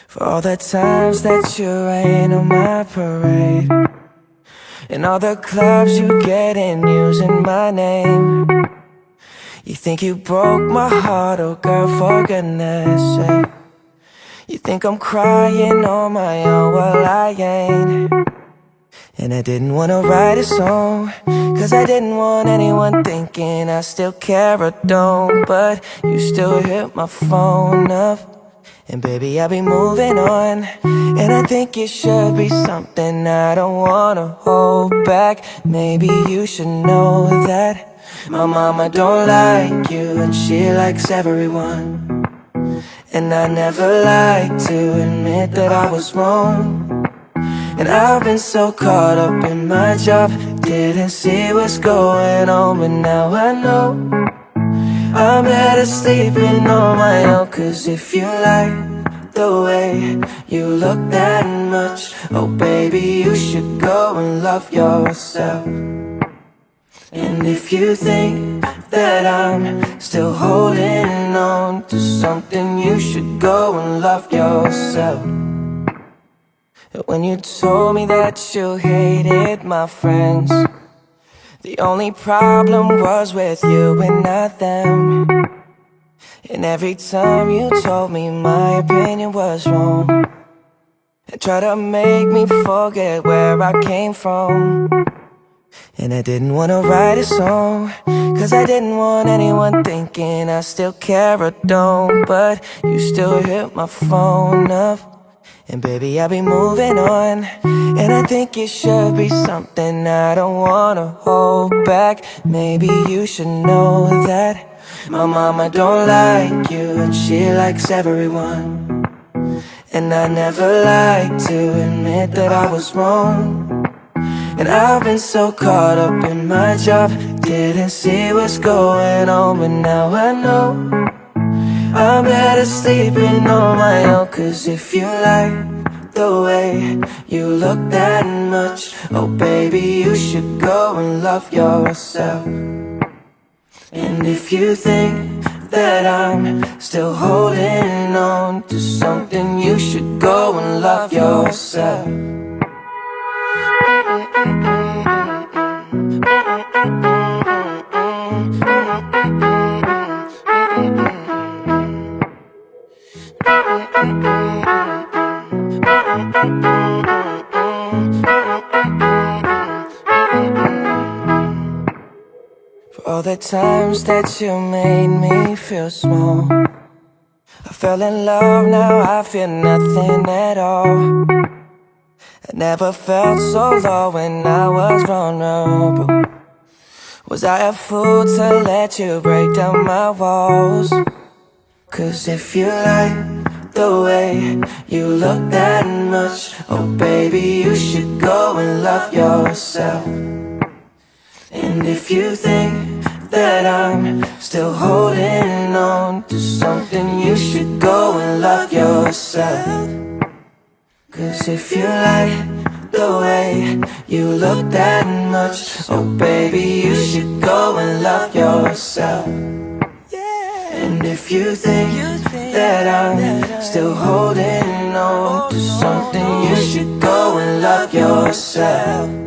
For all the times that you rain on my parade, and all the clubs you get in using my name. You think you broke my heart, oh girl, for goodness sake. You think I'm crying on my own, well I ain't. And I didn't wanna write a song, cause I didn't want anyone thinking I still care or don't. But you still hit my phone up, and baby, I'll be moving on. And I think it should be something I don't wanna hold back. Maybe you should know that my mama don't like you, and she likes everyone. And I never like to admit that I was wrong. And I've been so caught up in my job, didn't see what's going on. But now I know I'm better sleeping on my own. Cause if you like the way you look that much, oh baby, you should go and love yourself. And if you think that I'm still holding on to something, you should go and love yourself. When you told me that you hated my friends, the only problem was with you and not them. And every time you told me my opinion was wrong, and tried to make me forget where I came from. And I didn't wanna write a song, cause I didn't want anyone thinking I still care or don't. But you still hit my phone up, and baby, I'll be moving on. And I think it should be something I don't wanna hold back. Maybe you should know that my mama don't like you, and she likes everyone. And I never like to admit that I was wrong. And I've been so caught up in my job, didn't see what's going on. But now I know I'm better sleeping on my own. Cause if you like the way you look that much, oh baby, you should go and love yourself. And if you think that I'm still holding on to something, you should go and love yourself. For all the times that you made me feel small, I fell in love, now I feel nothing at all. I never felt so low when I was vulnerable. Was I a fool to let you break down my walls? Cause if you like the way you look that much, oh baby, you should go and love yourself. And if you think that I'm still holding on to something, you should go and love yourself. Cause if you like the way you look that much, oh baby, you should go and love yourself. And if you think that I'm still holding on to something, you should go and love yourself.